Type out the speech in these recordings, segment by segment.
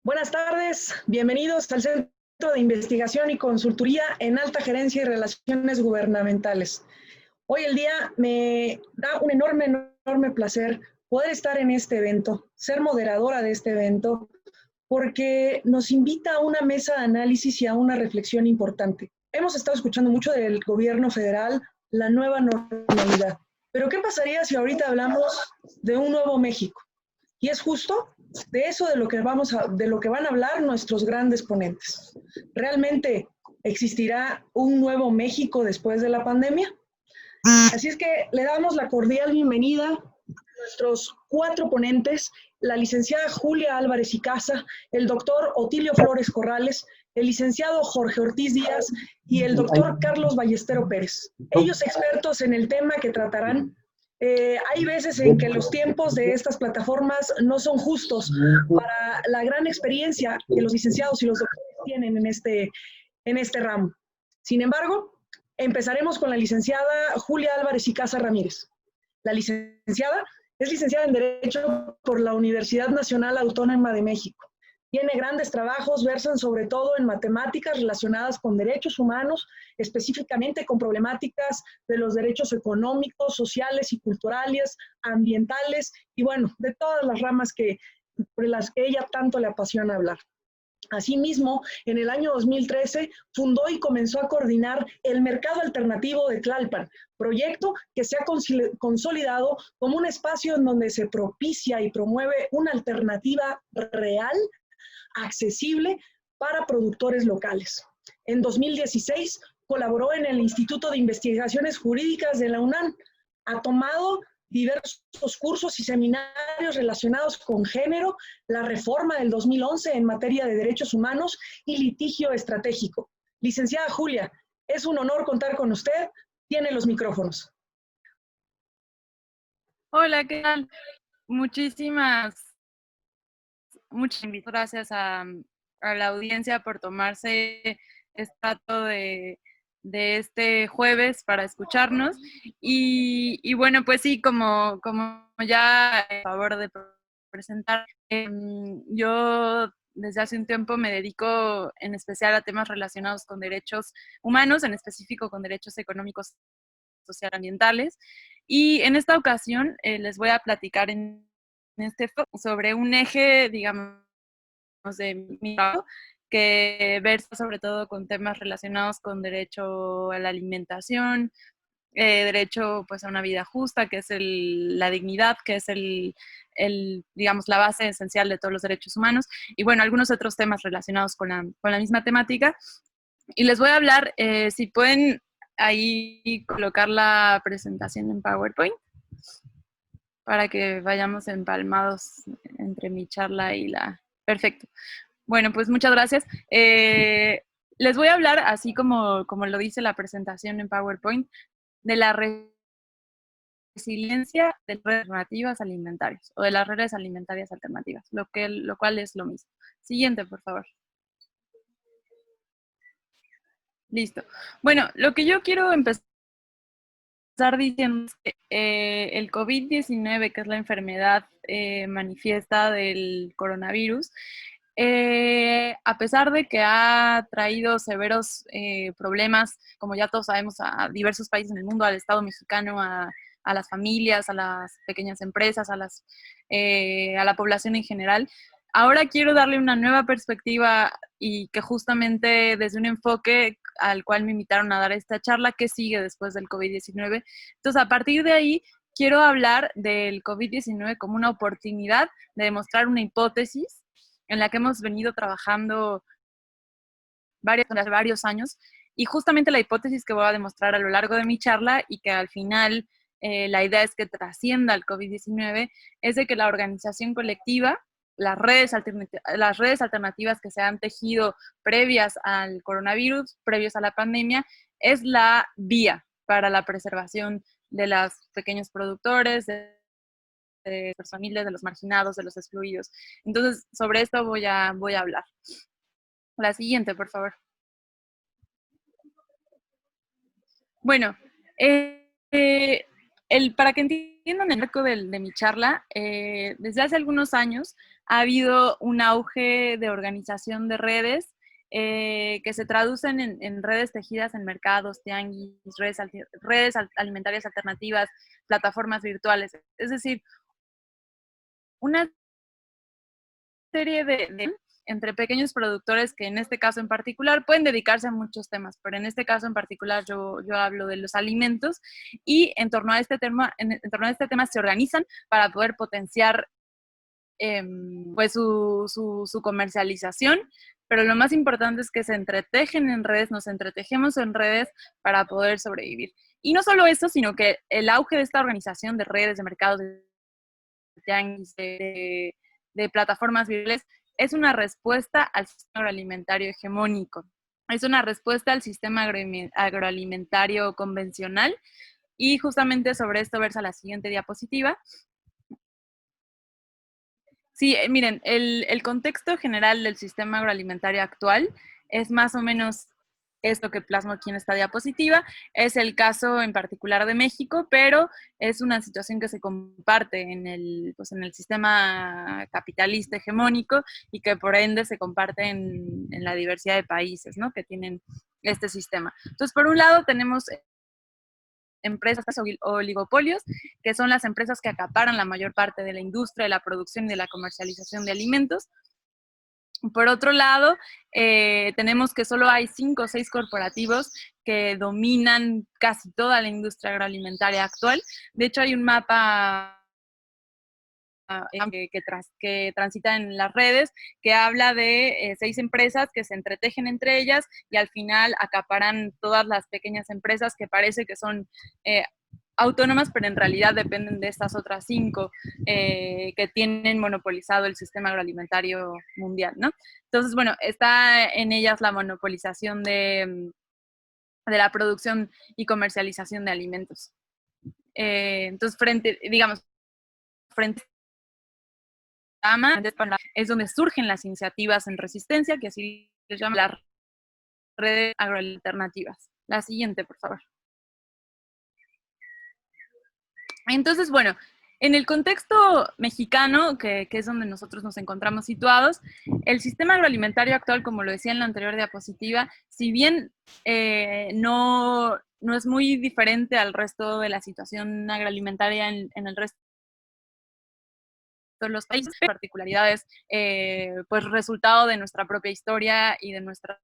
Buenas tardes, bienvenidos al Centro de Investigación y Consultoría en Alta Gerencia y Relaciones Gubernamentales. Hoy el día me da un enorme placer poder estar en este evento, ser moderadora de este evento, porque nos invita a una mesa de análisis y a una reflexión importante. Hemos estado escuchando mucho del gobierno federal, la nueva normalidad, pero ¿qué pasaría si ahorita hablamos de un nuevo México? Y es justo de eso de lo que van a hablar nuestros grandes ponentes. ¿Realmente existirá un nuevo México después de la pandemia? Así es que le damos la cordial bienvenida a nuestros 4 ponentes, la licenciada Julia Álvarez y Casa, el doctor Otilio Flores Corrales, el licenciado Jorge Ortiz Díaz y el doctor Carlos Ballestero Pérez. Ellos expertos en el tema que tratarán. Hay veces en que los tiempos de estas plataformas no son justos para la gran experiencia que los licenciados y los doctores tienen en este ramo. Sin embargo, empezaremos con la licenciada Julia Álvarez y Casa Ramírez. La licenciada es licenciada en Derecho por la Universidad Nacional Autónoma de México. Tiene grandes trabajos, versan sobre todo en matemáticas relacionadas con derechos humanos, específicamente con problemáticas de los derechos económicos, sociales y culturales, ambientales, y bueno, de todas las ramas por las que ella tanto le apasiona hablar. Asimismo, en el año 2013 fundó y comenzó a coordinar el Mercado Alternativo de Tlalpan, proyecto que se ha consolidado como un espacio en donde se propicia y promueve una alternativa real, accesible para productores locales. En 2016 colaboró en el Instituto de Investigaciones Jurídicas de la UNAM. Ha tomado diversos cursos y seminarios relacionados con género, la reforma del 2011 en materia de derechos humanos y litigio estratégico. Licenciada Julia, es un honor contar con usted. Tiene los micrófonos. Hola, ¿qué tal? Muchas gracias a la audiencia por tomarse este rato de este jueves para escucharnos. Y bueno, pues sí, como ya a favor de presentar, yo desde hace un tiempo me dedico en especial a temas relacionados con derechos humanos, en específico con derechos económicos, socioambientales. Y en esta ocasión les voy a platicar sobre un eje, digamos, de mi trabajo, que versa sobre todo con temas relacionados con derecho a la alimentación, derecho pues a una vida justa, que es la dignidad, que es digamos, la base esencial de todos los derechos humanos, y bueno, algunos otros temas relacionados con la misma temática. Y les voy a hablar, si pueden ahí colocar la presentación en PowerPoint, para que vayamos empalmados entre mi charla y la... Perfecto. Bueno, pues muchas gracias. Les voy a hablar, así como lo dice la presentación en PowerPoint, de la resiliencia de las redes alternativas alimentarias o de las redes alimentarias alternativas, lo cual es lo mismo. Siguiente, por favor. Listo. Bueno, lo que yo quiero empezar diciendo que el COVID-19, que es la enfermedad manifiesta del coronavirus, a pesar de que ha traído severos problemas, como ya todos sabemos, a diversos países en el mundo, al Estado mexicano, a las familias, a las pequeñas empresas, a la población en general, ahora quiero darle una nueva perspectiva y que justamente desde un enfoque al cual me invitaron a dar esta charla, ¿qué sigue después del COVID-19? Entonces, a partir de ahí, quiero hablar del COVID-19 como una oportunidad de demostrar una hipótesis en la que hemos venido trabajando varios años, y justamente la hipótesis que voy a demostrar a lo largo de mi charla y que al final la idea es que trascienda el COVID-19, es de que la organización colectiva, las redes alternativas que se han tejido previas al coronavirus, previos a la pandemia, es la vía para la preservación de los pequeños productores, de las familias, de los marginados, de los excluidos. Entonces, sobre esto voy a hablar. La siguiente, por favor. Bueno, para que entiendan el marco de mi charla, desde hace algunos años ha habido un auge de organización de redes que se traducen en redes tejidas en mercados, tianguis, redes alimentarias alternativas, plataformas virtuales. Es decir, una serie entre pequeños productores que en este caso en particular pueden dedicarse a muchos temas, pero en este caso en particular yo hablo de los alimentos y en torno a este torno a este tema se organizan para poder potenciar pues su comercialización, pero lo más importante es que se entretejen en redes, nos entretejemos en redes para poder sobrevivir. Y no solo eso, sino que el auge de esta organización de redes, de mercados, de tianguis, de plataformas virtuales, es una respuesta al sistema agroalimentario hegemónico. Es una respuesta al sistema agroalimentario convencional y justamente sobre esto versa la siguiente diapositiva. Sí, miren, el contexto general del sistema agroalimentario actual es más o menos esto que plasmo aquí en esta diapositiva. Es el caso en particular de México, pero es una situación que se comparte pues en el sistema capitalista hegemónico y que por ende se comparte en la diversidad de países, ¿no?, que tienen este sistema. Entonces, por un lado tenemos empresas oligopolios, que son las empresas que acaparan la mayor parte de la industria, de la producción y de la comercialización de alimentos. Por otro lado, tenemos que solo hay 5 o 6 corporativos que dominan casi toda la industria agroalimentaria actual. De hecho, hay un mapa que transita en las redes, que habla de 6 empresas que se entretejen entre ellas y al final acaparan todas las pequeñas empresas que parece que son autónomas, pero en realidad dependen de estas otras 5 que tienen monopolizado el sistema agroalimentario mundial, ¿no? Entonces, bueno, está en ellas la monopolización de la producción y comercialización de alimentos. Entonces, frente es donde surgen las iniciativas en resistencia, que así les llaman las redes agroalternativas. La siguiente, por favor. Entonces, bueno, en el contexto mexicano, que es donde nosotros nos encontramos situados, el sistema agroalimentario actual, como lo decía en la anterior diapositiva, si bien no es muy diferente al resto de la situación agroalimentaria en el resto de los países, particularidades, pues resultado de nuestra propia historia y de nuestras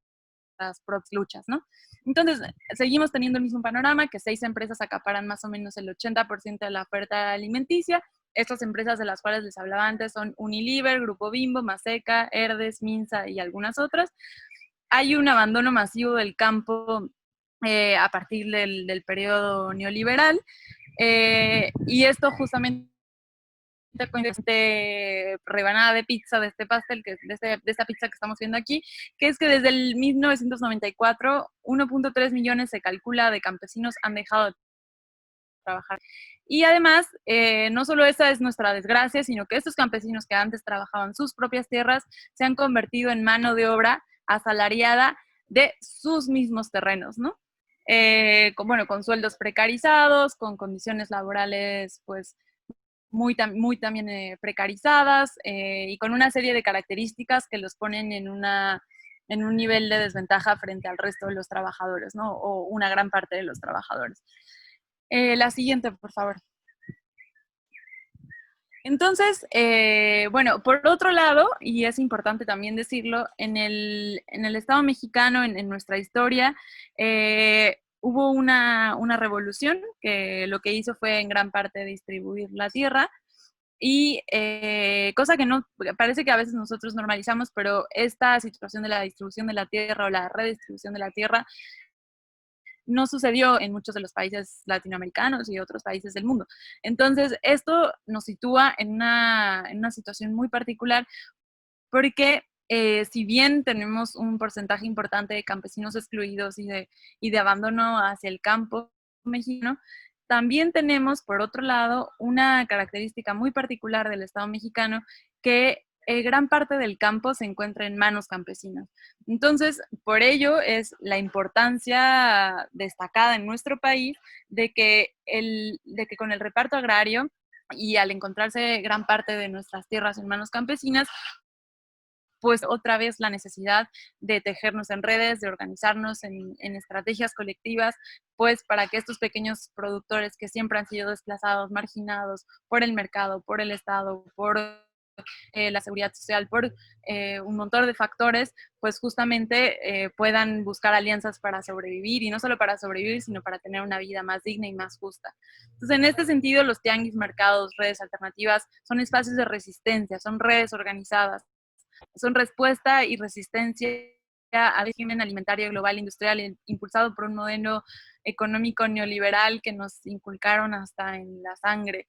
propias luchas, ¿no? Entonces, seguimos teniendo el mismo panorama, que 6 empresas acaparan más o menos el 80% de la oferta alimenticia. Estas empresas de las cuales les hablaba antes son Unilever, Grupo Bimbo, Maseca, Herdes, Minsa y algunas otras. Hay un abandono masivo del campo a partir del periodo neoliberal, y esto justamente con rebanada de pizza, de este pastel, de esta pizza que estamos viendo aquí, que es que desde el 1994, 1.3 millones se calcula de campesinos han dejado de trabajar. Y además, no solo esa es nuestra desgracia, sino que estos campesinos que antes trabajaban sus propias tierras se han convertido en mano de obra asalariada de sus mismos terrenos, ¿no? Con sueldos precarizados, con condiciones laborales, pues, muy también precarizadas y con una serie de características que los ponen en un nivel de desventaja frente al resto de los trabajadores, ¿no? O una gran parte de los trabajadores. La siguiente, por favor. Entonces, bueno, por otro lado, y es importante también decirlo, en el Estado mexicano, en nuestra historia, hubo una revolución que lo que hizo fue en gran parte distribuir la tierra y cosa que no, parece que a veces nosotros normalizamos, pero esta situación de la distribución de la tierra o la redistribución de la tierra no sucedió en muchos de los países latinoamericanos y otros países del mundo. Entonces, esto nos sitúa en una situación muy particular porque si bien tenemos un porcentaje importante de campesinos excluidos y de abandono hacia el campo mexicano, también tenemos, por otro lado, una característica muy particular del Estado mexicano que gran parte del campo se encuentra en manos campesinas. Entonces, por ello es la importancia destacada en nuestro país de que con el reparto agrario y al encontrarse gran parte de nuestras tierras en manos campesinas, pues otra vez la necesidad de tejernos en redes, de organizarnos en estrategias colectivas, pues para que estos pequeños productores que siempre han sido desplazados, marginados por el mercado, por el Estado, por la seguridad social, por un montón de factores, pues justamente puedan buscar alianzas para sobrevivir, y no solo para sobrevivir, sino para tener una vida más digna y más justa. Entonces, en este sentido, los tianguis, mercados, redes alternativas son espacios de resistencia, son redes organizadas, son respuesta y resistencia al régimen alimentario global industrial impulsado por un modelo económico neoliberal que nos inculcaron hasta en la sangre.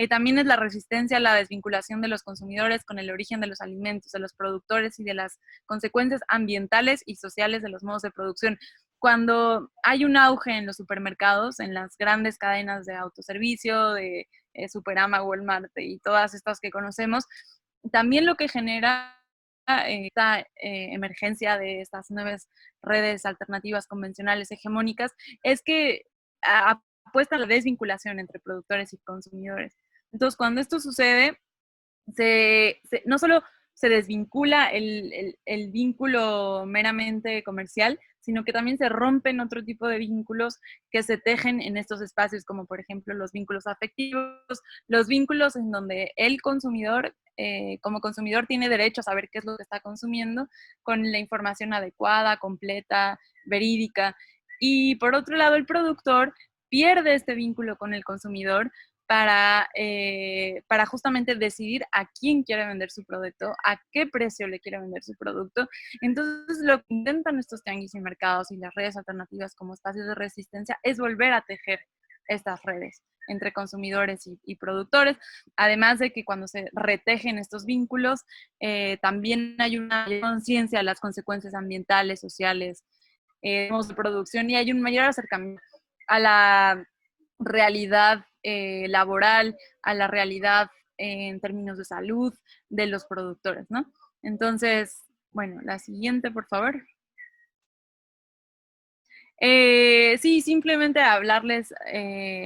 También es la resistencia a la desvinculación de los consumidores con el origen de los alimentos, de los productores y de las consecuencias ambientales y sociales de los modos de producción. Cuando hay un auge en los supermercados, en las grandes cadenas de autoservicio, de Superama, Walmart y todas estas que conocemos, también lo que genera esta emergencia de estas nuevas redes alternativas convencionales hegemónicas es que apuesta a la desvinculación entre productores y consumidores. Entonces, cuando esto sucede, no solo se desvincula el vínculo meramente comercial, sino que también se rompen otro tipo de vínculos que se tejen en estos espacios, como por ejemplo los vínculos afectivos, los vínculos en donde el consumidor, como consumidor, tiene derecho a saber qué es lo que está consumiendo, con la información adecuada, completa, verídica. Y por otro lado, el productor pierde este vínculo con el consumidor para justamente decidir a quién quiere vender su producto, a qué precio le quiere vender su producto. Entonces, lo que intentan estos tianguis y mercados y las redes alternativas como espacios de resistencia es volver a tejer estas redes entre consumidores y productores, además de que cuando se retejen estos vínculos, también hay una conciencia de las consecuencias ambientales, sociales, de producción, y hay un mayor acercamiento a la realidad laboral, a la realidad en términos de salud de los productores, ¿no? Entonces, bueno, la siguiente, por favor. Sí, simplemente hablarles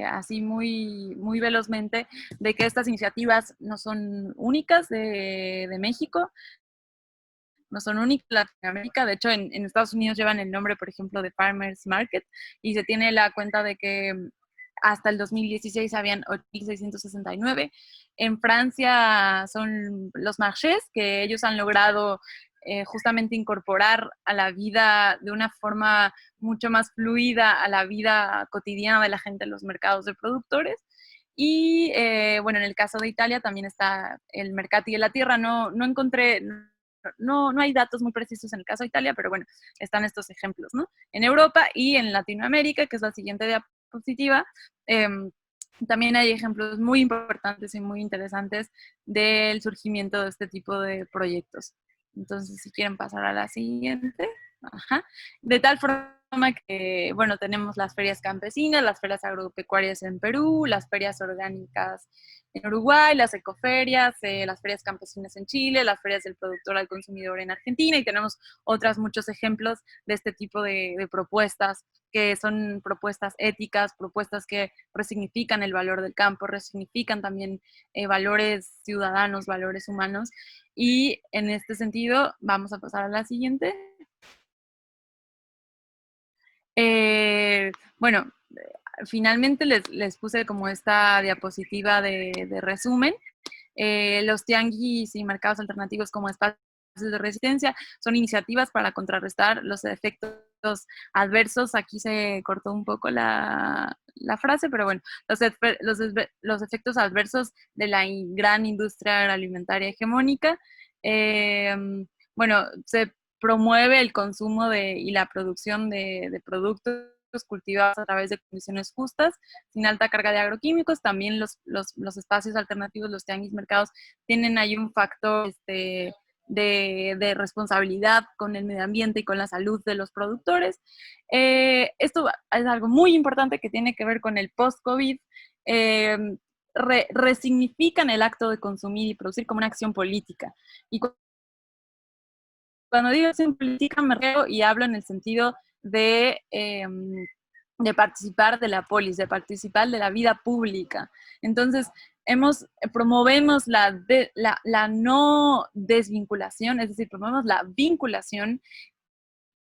así muy velozmente de que estas iniciativas no son únicas de México, no son únicas de Latinoamérica. De hecho, en Estados Unidos llevan el nombre, por ejemplo, de Farmers Market, y se tiene la cuenta de que hasta el 2016 habían 8.669. En Francia son los marchés, que ellos han logrado justamente incorporar a la vida de una forma mucho más fluida a la vida cotidiana de la gente en los mercados de productores. Y bueno, en el caso de Italia también está el Mercati de la Tierra. No encontré, no hay datos muy precisos en el caso de Italia, pero bueno, están estos ejemplos, ¿no? En Europa y en Latinoamérica, que es la siguiente diapositiva, también hay ejemplos muy importantes y muy interesantes del surgimiento de este tipo de proyectos. Entonces, si quieren pasar a la siguiente. Ajá. De tal forma que, bueno, tenemos las ferias campesinas, las ferias agropecuarias en Perú, las ferias orgánicas en Uruguay, las ecoferias, las ferias campesinas en Chile, las ferias del productor al consumidor en Argentina, y tenemos otros muchos ejemplos de este tipo de propuestas, que son propuestas éticas, propuestas que resignifican el valor del campo, resignifican también valores ciudadanos, valores humanos. Y en este sentido, vamos a pasar a la siguiente. Bueno, finalmente les puse como esta diapositiva de resumen. Los tianguis y mercados alternativos como espacios de resistencia son iniciativas para contrarrestar los efectos adversos. Aquí se cortó un poco la frase, pero bueno, los efectos adversos de la gran industria agroalimentaria hegemónica. Bueno, se promueve el consumo y la producción de productos cultivados a través de condiciones justas, sin alta carga de agroquímicos. También los espacios alternativos, los tianguis mercados, tienen ahí un factor de responsabilidad con el medio ambiente y con la salud de los productores. Esto es algo muy importante que tiene que ver con el post-COVID. resignifican el acto de consumir y producir como una acción política. Y cuando digo acción política me refiero y hablo en el sentido de participar de la polis, de participar de la vida pública. Entonces, promovemos la no desvinculación, es decir, promovemos la vinculación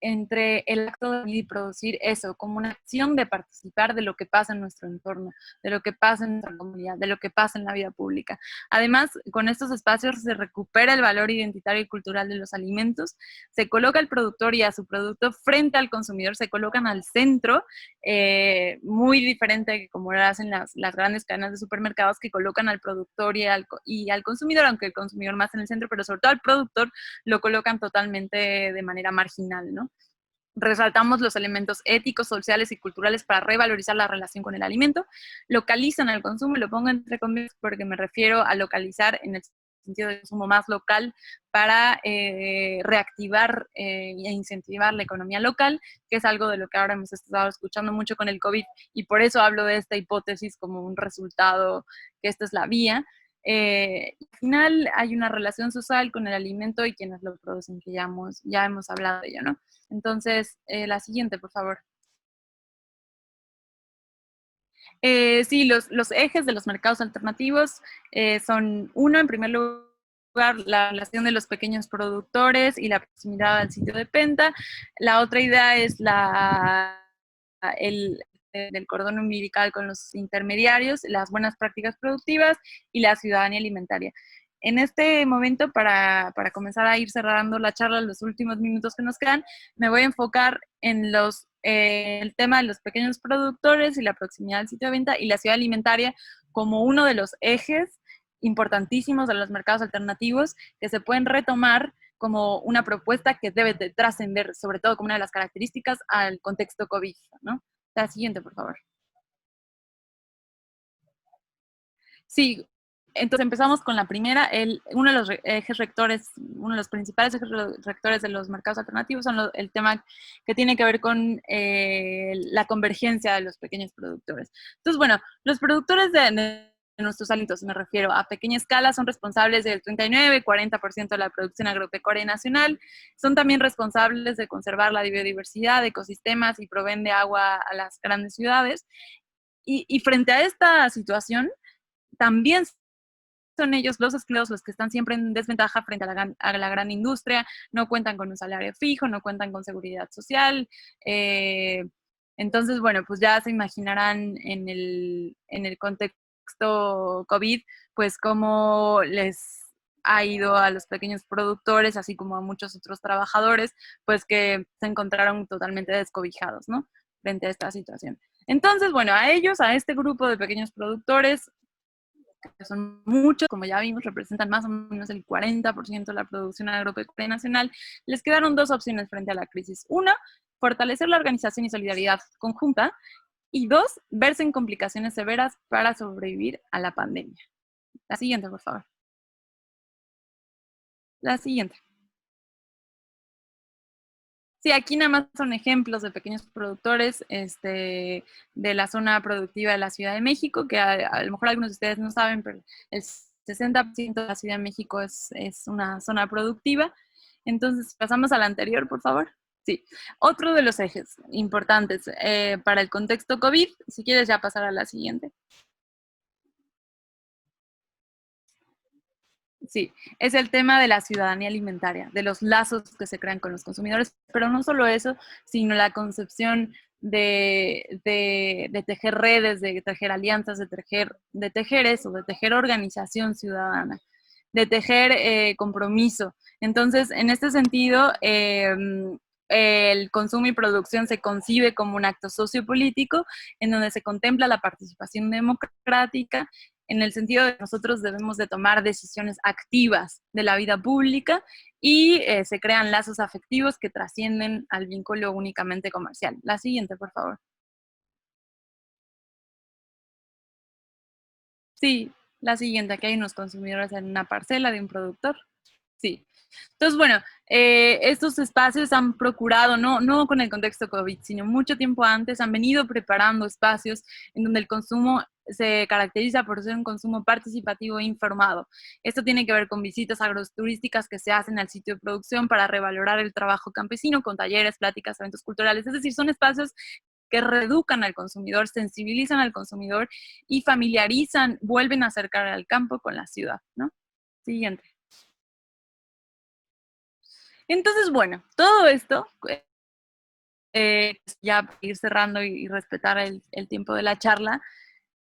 entre el acto de vivir y producir eso, como una acción de participar de lo que pasa en nuestro entorno, de lo que pasa en nuestra comunidad, de lo que pasa en la vida pública. Además, con estos espacios se recupera el valor identitario y cultural de los alimentos, se coloca al productor y a su producto frente al consumidor, se colocan al centro, muy diferente que como lo hacen las grandes cadenas de supermercados que colocan al productor y al consumidor, aunque el consumidor más en el centro, pero sobre todo al productor lo colocan totalmente de manera marginal, ¿no? Resaltamos los elementos éticos, sociales y culturales para revalorizar la relación con el alimento, localizan el consumo, y lo pongo entre comillas porque me refiero a localizar en el sentido de consumo más local para reactivar e incentivar la economía local, que es algo de lo que ahora hemos estado escuchando mucho con el COVID, y por eso hablo de esta hipótesis como un resultado, que esta es la vía. Al final hay una relación social con el alimento y quienes lo producen, que ya hemos hablado de ello, ¿no? Entonces, la siguiente, por favor. Sí, los ejes de los mercados alternativos son, uno, en primer lugar, la relación de los pequeños productores y la proximidad al sitio de venta. La otra idea es el del cordón umbilical con los intermediarios, las buenas prácticas productivas y la ciudadanía alimentaria. En este momento, para comenzar a ir cerrando la charla, los últimos minutos que nos quedan, me voy a enfocar en el tema de los pequeños productores y la proximidad al sitio de venta y la ciudad alimentaria como uno de los ejes importantísimos de los mercados alternativos que se pueden retomar como una propuesta que debe de trascender, sobre todo como una de las características al contexto COVID, ¿no? La siguiente, por favor. Sí, entonces empezamos con la primera. Uno de los ejes rectores, uno de los principales ejes rectores de los mercados alternativos son el tema que tiene que ver con la convergencia de los pequeños productores. Entonces, bueno, los productores de nuestros alimentos, me refiero a pequeña escala, son responsables del 39-40% de la producción agropecuaria nacional, son también responsables de conservar la biodiversidad de ecosistemas y proveen de agua a las grandes ciudades. Y frente a esta situación, también son ellos los esclavos los que están siempre en desventaja frente a la gran industria, no cuentan con un salario fijo, no cuentan con seguridad social. Entonces, bueno, pues ya se imaginarán en el contexto COVID, pues cómo les ha ido a los pequeños productores, así como a muchos otros trabajadores, pues que se encontraron totalmente descobijados, ¿no? Frente a esta situación. Entonces, bueno, a ellos, a este grupo de pequeños productores, que son muchos, como ya vimos, representan más o menos el 40% de la producción agropecuaria nacional, les quedaron dos opciones frente a la crisis. Una, fortalecer la organización y solidaridad conjunta, y dos, verse en complicaciones severas para sobrevivir a la pandemia. La siguiente, por favor. La siguiente. Sí, aquí nada más son ejemplos de pequeños productores de la zona productiva de la Ciudad de México, que a lo mejor algunos de ustedes no saben, pero el 60% de la Ciudad de México es una zona productiva. Entonces, pasamos al anterior, por favor. Sí, otro de los ejes importantes para el contexto COVID, si quieres ya pasar a la siguiente. Sí, es el tema de la ciudadanía alimentaria, de los lazos que se crean con los consumidores, pero no solo eso, sino la concepción de tejer redes, de tejer alianzas, de tejer eso, de tejer organización ciudadana, de tejer compromiso. Entonces, en este sentido, el consumo y producción se concibe como un acto sociopolítico en donde se contempla la participación democrática en el sentido de que nosotros debemos de tomar decisiones activas de la vida pública y se crean lazos afectivos que trascienden al vínculo únicamente comercial. La siguiente, por favor. Sí, la siguiente, aquí hay unos consumidores en una parcela de un productor. Sí. Entonces, bueno, estos espacios han procurado, no con el contexto COVID, sino mucho tiempo antes, han venido preparando espacios en donde el consumo se caracteriza por ser un consumo participativo e informado. Esto tiene que ver con visitas agroturísticas que se hacen al sitio de producción para revalorar el trabajo campesino, con talleres, pláticas, eventos culturales. Es decir, son espacios que reeducan al consumidor, sensibilizan al consumidor y familiarizan, vuelven a acercar al campo con la ciudad, ¿no? Siguiente. Entonces, bueno, todo esto, ya para ir cerrando y respetar el tiempo de la charla,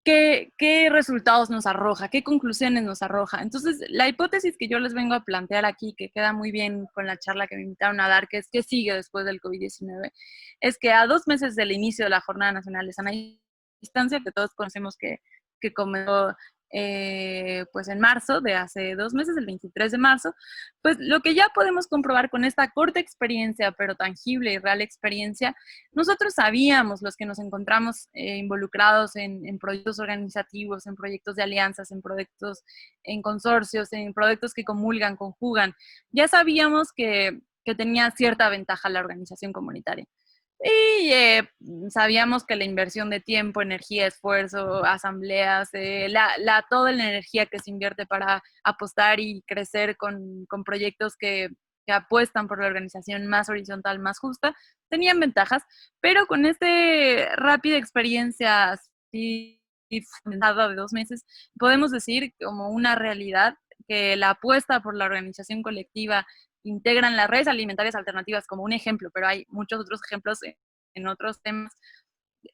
¿qué resultados nos arroja? ¿Qué conclusiones nos arroja? Entonces, la hipótesis que yo les vengo a plantear aquí, que queda muy bien con la charla que me invitaron a dar, que es qué sigue después del COVID-19, es que a 2 meses del inicio de la Jornada Nacional de Sana Distancia, que todos conocemos que comenzó pues en marzo de hace 2 meses, el 23 de marzo, pues lo que ya podemos comprobar con esta corta experiencia, pero tangible y real experiencia, nosotros sabíamos, los que nos encontramos involucrados en proyectos organizativos, en proyectos de alianzas, en proyectos, en consorcios, en proyectos que comulgan, conjugan, ya sabíamos que tenía cierta ventaja la organización comunitaria. Y sabíamos que la inversión de tiempo, energía, esfuerzo, asambleas, toda la energía que se invierte para apostar y crecer con proyectos que apuestan por la organización más horizontal, más justa, tenían ventajas, pero con esta rápida experiencia así fundada de 2 meses, podemos decir como una realidad que la apuesta por la organización colectiva integran las redes alimentarias alternativas como un ejemplo, pero hay muchos otros ejemplos en otros temas.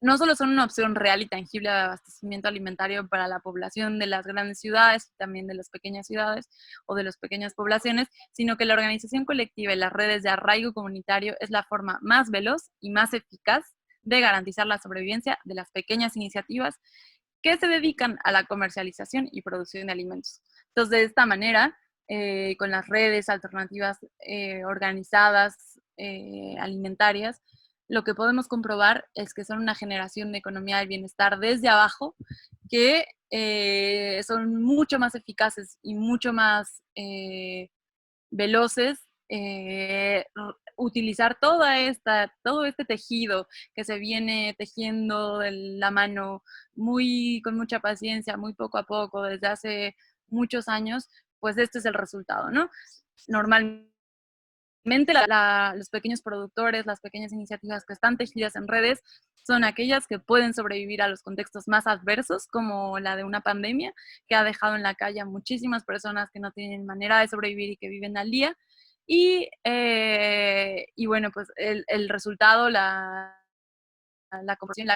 No solo son una opción real y tangible de abastecimiento alimentario para la población de las grandes ciudades, también de las pequeñas ciudades o de las pequeñas poblaciones, sino que la organización colectiva y las redes de arraigo comunitario es la forma más veloz y más eficaz de garantizar la sobrevivencia de las pequeñas iniciativas que se dedican a la comercialización y producción de alimentos. Entonces, de esta manera, con las redes alternativas organizadas alimentarias, lo que podemos comprobar es que son una generación de economía del bienestar desde abajo que son mucho más eficaces y mucho más veloces. Utilizar todo este tejido que se viene tejiendo de la mano con mucha paciencia, muy poco a poco, desde hace muchos años, pues este es el resultado, ¿no? Normalmente los pequeños productores, las pequeñas iniciativas que están tejidas en redes, son aquellas que pueden sobrevivir a los contextos más adversos, como la de una pandemia, que ha dejado en la calle a muchísimas personas que no tienen manera de sobrevivir y que viven al día. Y bueno, pues el resultado, la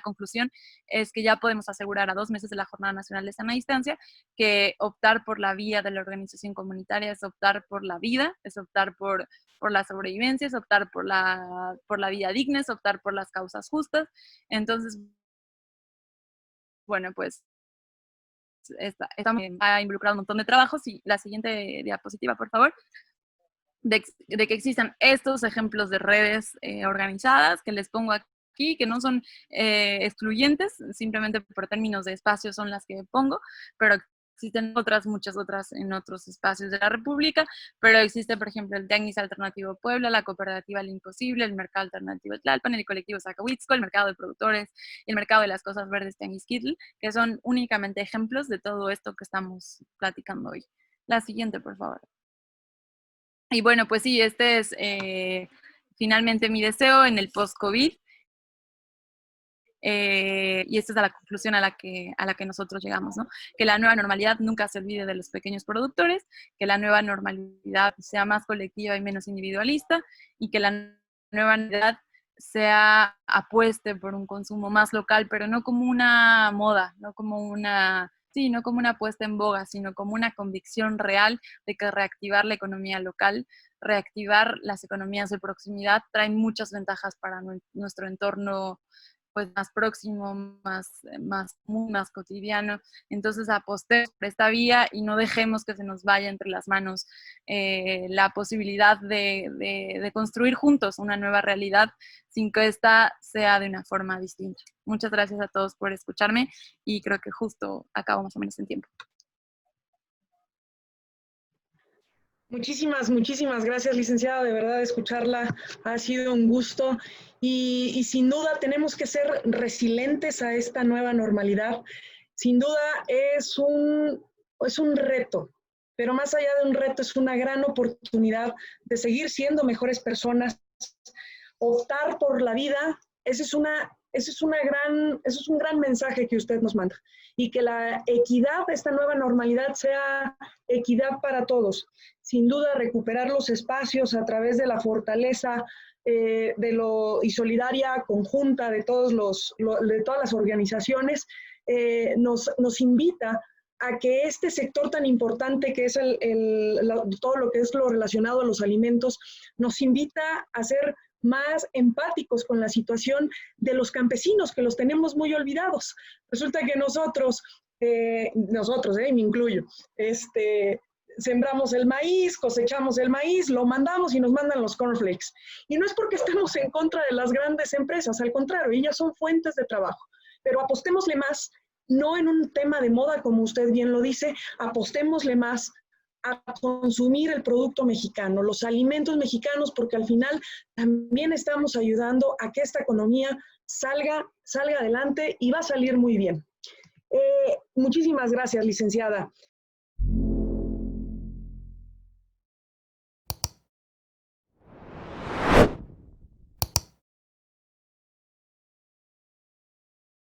conclusión es que ya podemos asegurar a 2 meses de la Jornada Nacional de Sana Distancia que optar por la vía de la organización comunitaria es optar por la vida, es optar por la sobrevivencia, es optar por la vida digna, es optar por las causas justas. Entonces, bueno, pues ha involucrado un montón de trabajos. Y la siguiente diapositiva, por favor. De que existan estos ejemplos de redes organizadas que les pongo aquí, que no son excluyentes, simplemente por términos de espacio son las que pongo, pero existen muchas otras en otros espacios de la República, pero existe, por ejemplo, el Tianguis Alternativo Puebla, la Cooperativa El Imposible, el Mercado Alternativo Tlalpan, el Colectivo Zacahuitzco, el Mercado de Productores, el Mercado de las Cosas Verdes Tianguisquitl, que son únicamente ejemplos de todo esto que estamos platicando hoy. La siguiente, por favor. Y bueno, pues sí, este es finalmente mi deseo en el post-COVID. Y esta es la conclusión a la que nosotros llegamos, ¿no? Que la nueva normalidad nunca se olvide de los pequeños productores, que la nueva normalidad sea más colectiva y menos individualista, y que la nueva normalidad apueste por un consumo más local, pero no como una moda, no como una puesta en boga, sino como una convicción real de que reactivar la economía local, reactivar las economías de proximidad traen muchas ventajas para nuestro entorno pues más próximo, más cotidiano. Entonces apostemos por esta vía y no dejemos que se nos vaya entre las manos la posibilidad de construir juntos una nueva realidad sin que esta sea de una forma distinta. Muchas gracias a todos por escucharme y creo que justo acabo más o menos en tiempo. Muchísimas gracias, licenciada. De verdad, escucharla ha sido un gusto y sin duda tenemos que ser resilientes a esta nueva normalidad. sin duda es un reto, pero más allá de un reto es una gran oportunidad de seguir siendo mejores personas, optar por la vida. Ese es un gran mensaje que usted nos manda, y que la equidad, esta nueva normalidad, sea equidad para todos. Sin duda, recuperar los espacios a través de la fortaleza y solidaria conjunta de todas las organizaciones, nos invita a que este sector tan importante que es todo lo que es lo relacionado a los alimentos, nos invita a ser más empáticos con la situación de los campesinos, que los tenemos muy olvidados. Resulta que nosotros, me incluyo, sembramos el maíz, cosechamos el maíz, lo mandamos y nos mandan los cornflakes. Y no es porque estemos en contra de las grandes empresas, al contrario, ellas son fuentes de trabajo. Pero apostémosle más, no en un tema de moda, como usted bien lo dice, apostémosle más a consumir el producto mexicano, los alimentos mexicanos, porque al final también estamos ayudando a que esta economía salga adelante, y va a salir muy bien. Muchísimas gracias, licenciada.